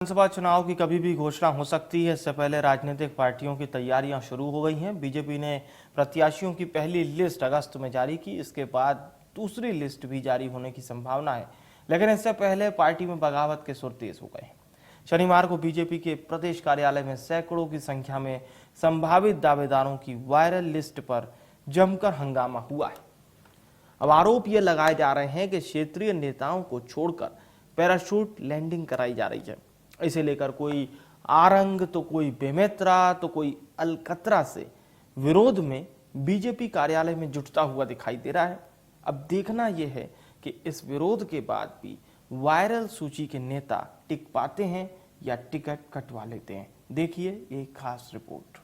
विधानसभा चुनाव की कभी भी घोषणा हो सकती है। इससे पहले राजनीतिक पार्टियों की तैयारियां शुरू हो गई हैं। बीजेपी ने प्रत्याशियों की पहली लिस्ट अगस्त में जारी की। इसके बाद दूसरी लिस्ट भी जारी होने की संभावना है, लेकिन इससे पहले पार्टी में बगावत के सुर तेज हो गए हैं। शनिवार को बीजेपी के प्रदेश कार्यालय में सैकड़ों की संख्या में संभावित दावेदारों की वायरल लिस्ट पर जमकर हंगामा हुआ है। अब आरोप ये लगाए जा रहे हैं कि क्षेत्रीय नेताओं को छोड़कर पैराशूट लैंडिंग कराई जा रही है। इसे लेकर कोई आरंग तो कोई बेमेतरा तो कोई अलकतरा से विरोध में बीजेपी कार्यालय में जुटता हुआ दिखाई दे रहा है। अब देखना यह है कि इस विरोध के बाद भी वायरल सूची के नेता टिक पाते हैं या टिकट कटवा लेते हैं। देखिए एक खास रिपोर्ट।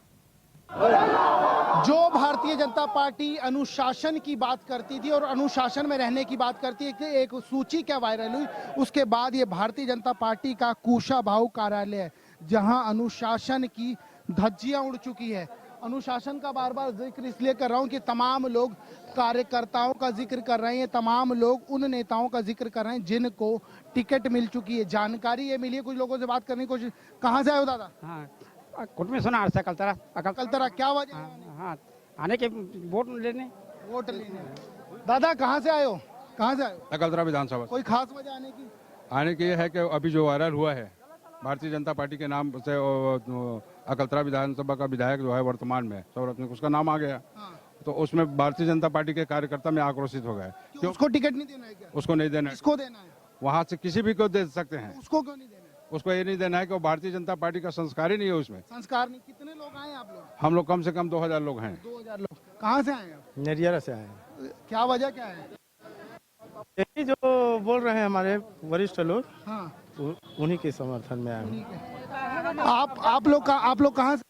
जो भारतीय जनता पार्टी अनुशासन की बात करती थी और अनुशासन में रहने की बात करती है कि एक सूची क्या वायरल हुई, उसके बाद ये भारतीय जनता पार्टी का कुशाभाऊ कार्यालय है जहां अनुशासन की धज्जियां उड़ चुकी है। अनुशासन का बार बार जिक्र इसलिए कर रहा हूं कि तमाम लोग कार्यकर्ताओं का जिक्र कर रहे हैं, तमाम लोग उन नेताओं का जिक्र कर रहे हैं जिनको टिकट मिल चुकी है। जानकारी ये मिली है, कुछ लोगों से बात करने की कोशिश। कहाँ से आए हो दादा? हाँ, कुट में सुना अकलतरा अकलतरा। क्या वजह? हाँ, आने के वोट लेने। दादा कहाँ से आए हो? कहाँ से आए हो? अकलतरा विधानसभा। कोई खास वजह आने की? ये है कि अभी जो वायरल हुआ है भारतीय जनता पार्टी के नाम से अकलतरा विधानसभा का विधायक जो है वर्तमान में सौरभ सिंह, उसका नाम आ गया। हाँ। तो उसमें भारतीय जनता पार्टी के कार्यकर्ता में आक्रोशित हो गए। क्यों? उसको टिकट नहीं देना है क्या? उसको नहीं देना है। किसको देना है? वहाँ से किसी भी को दे सकते हैं। उसको क्यों नहीं देना है? उसको ये नहीं देना है कि वो भारतीय जनता पार्टी का संस्कार ही नहीं है उसमें। संस्कार नहीं। कितने लोग आए आप लोग? हम लोग कम से कम 2000 लोग हैं। 2000 लोग। कहाँ से आए आप? नरियारा से आए हैं। क्या वजह क्या है? यही जो बोल रहे हैं हमारे वरिष्ठ लोग, हाँ, उन्हीं के समर्थन में आए हैं। आप लोग कहाँ से?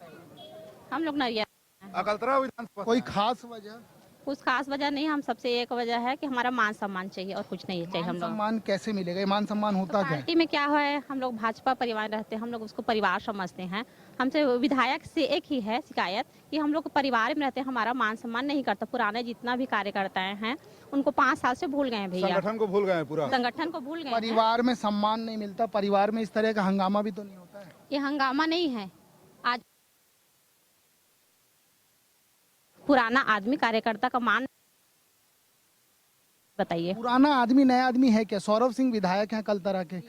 हम लोग नरिया। अकलतरा विधानसभा। कोई खास वजह? कुछ खास वजह नहीं, हम सबसे एक वजह है कि हमारा मान सम्मान चाहिए और कुछ नहीं चाहिए। हम लोग सम्मान कैसे मिलेगा? मान सम्मान होता क्या है? पार्टी में क्या है, हम लोग भाजपा परिवार रहते हैं, हम लोग उसको परिवार समझते हैं। हमसे विधायक से एक ही है शिकायत कि हम लोग परिवार में रहते हैं, हमारा मान सम्मान नहीं करता। पुराने जितना भी कार्यकर्ता हैं उनको 5 साल से भूल गए हैं भैया। संगठन को भूल गए पूरा। संगठन को भूल गए। परिवार में सम्मान नहीं मिलता, परिवार में इस तरह का हंगामा भी तो नहीं होता है। ये हंगामा नहीं है। आज पुराना आदमी कार्यकर्ता का मान बताइए। पुराना आदमी नया आदमी है क्या? सौरभ सिंह विधायक हैं अकलतरा के,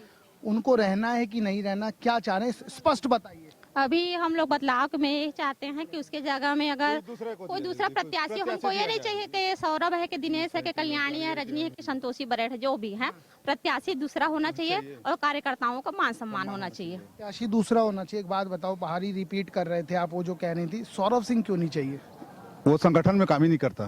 उनको रहना है कि नहीं रहना, क्या चाह रहे हैं? स्पष्ट बताइए। अभी हम लोग बदलाव में ये चाहते हैं कि उसके जगह में अगर कोई दूसरा प्रत्याशी, हमको ये नहीं चाहिए कि सौरभ है कि दिनेश है कि कल्याणी है, रजनी है कि संतोषी बरेठ है, जो भी है प्रत्याशी दूसरा होना चाहिए और कार्यकर्ताओं का मान सम्मान होना चाहिए। प्रत्याशी दूसरा होना चाहिए। एक बात बताओ, बाहरी रिपीट कर रहे थे आप, वो जो कह रही थी सौरभ सिंह क्यों नहीं चाहिए? वो संगठन में काम ही नहीं करता।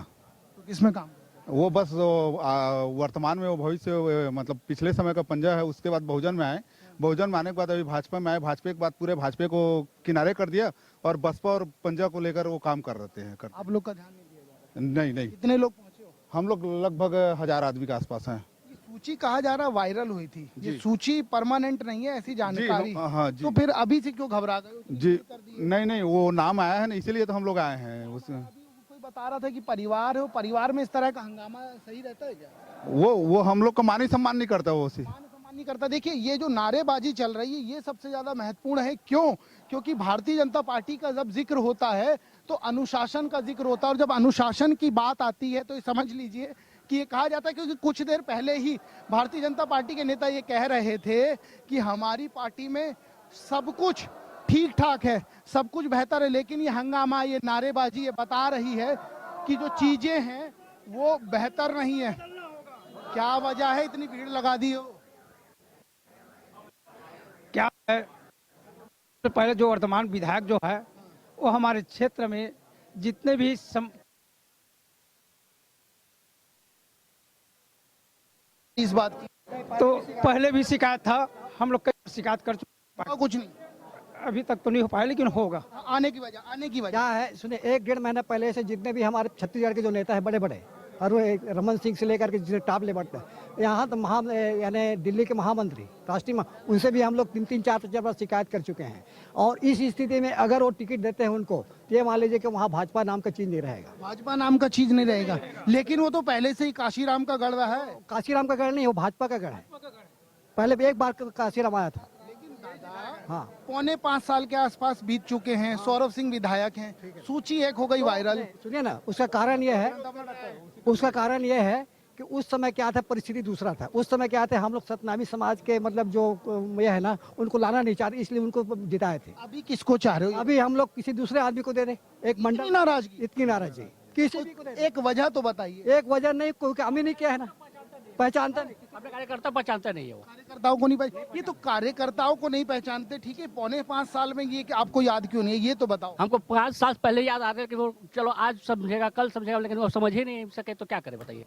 तो किसमें काम? वो बस वर्तमान में वो भविष्य मतलब पिछले समय का पंजा है। उसके बाद बहुजन में आए, बहुजन में आने के बाद अभी भाजपा में आए, भाजपा के बाद पूरे भाजपा को किनारे कर दिया और बसपा और पंजा को लेकर वो काम कर रहे हैं। आप लोग का ध्यान नहीं दिया जा रहा? नहीं। कितने लोग पहुंचे हो? हम लोग लगभग 1000 आदमी के आसपास हैं। ये सूची कहा जा रहा वायरल हुई थी, ये सूची परमानेंट नहीं है ऐसी जानकारी। हाँ जी। तो फिर अभी से क्यों घबरा गए? जी नहीं, वो नाम आया है ना, इसीलिए तो हम लोग आए हैं। उसमें कोई बता रहा था कि परिवार हो, परिवार में इस तरह का हंगामा सही रहता है क्या? वो हम लोग का मान ही सम्मान नहीं करता वो उसी। मान सम्मान नहीं करता। देखिए, ये जो नारेबाजी चल रही है ये सबसे ज्यादा महत्वपूर्ण है। क्यों? क्योंकि भारतीय जनता पार्टी का जब जिक्र होता है तो अनुशासन का जिक्र होता है, और जब अनुशासन की बात आती है तो ये समझ लीजिए कि ये कहा जाता है, क्योंकि कुछ देर पहले ही भारतीय जनता पार्टी के नेता ये कह रहे थे कि हमारी पार्टी में सब कुछ ठीक ठाक है, सब कुछ बेहतर है, लेकिन ये हंगामा, ये नारेबाजी ये बता रही है कि जो चीजें हैं वो बेहतर नहीं है। क्या वजह है इतनी भीड़ लगा दी हो? क्या है, तो पहले जो वर्तमान विधायक जो है वो हमारे क्षेत्र में जितने भी इस बात की तो पहले भी शिकायत था, हम लोग कई शिकायत कर चुके, कुछ नहीं अभी तक तो नहीं हो पाया, लेकिन होगा। आने की वजह क्या है, सुने, 1-1.5 महीना पहले से जितने भी हमारे छत्तीसगढ़ के जो नेता है बड़े बड़े, और वो रमन सिंह से लेकर के जितने टॉप लेवल पे, यहाँ तो यानी दिल्ली के महामंत्री, राष्ट्रीय उनसे भी हम लोग 3-4 बार शिकायत कर चुके हैं। और इस स्थिति में अगर वो टिकट देते हैं उनको, तो ये मान लीजिए कि वहाँ भाजपा नाम का चीज नहीं रहेगा। भाजपा नाम का चीज नहीं रहेगा, लेकिन वो तो पहले से ही काशीराम का गढ़ रहा है। काशीराम का गढ़ नहीं, वो भाजपा का गढ़ है। पहले भी एक बार काशीराम आया था। लेकिन दादा हाँ। 4.5 साल के आसपास बीत चुके हैं, सौरभ सिंह विधायक हैं, सूची एक हो गई वायरल। सुनिए ना, उसका कारण यह है कि उस समय क्या था, परिस्थिति दूसरा था। उस समय क्या थे, हम लोग सतनामी समाज के मतलब जो यह है ना, उनको लाना नहीं चाह रहे, इसलिए उनको जिताए थे। अभी किसको चाह रहे हो? अभी हम लोग किसी दूसरे आदमी को दे रहे, एक मंडल। इतनी नाराजगी? इतनी नाराजगी किसी भी को दे रहे। एक वजह तो बताइए। एक वजह नहीं, कोई काम ही नहीं किया है ना, पहचानता नहीं, अपने कार्यकर्ता पहचानता नहीं है वो। कार्यकर्ताओं को नहीं पहचान, ये तो कार्यकर्ताओं को नहीं पहचानते, ठीक है, 4.5 साल में ये कि आपको याद क्यों नहीं है, ये तो बताओ। हमको 5 साल पहले याद आ रहा है कि वो चलो आज समझेगा कल समझेगा, लेकिन वो समझ ही नहीं सके तो क्या करे बताइए।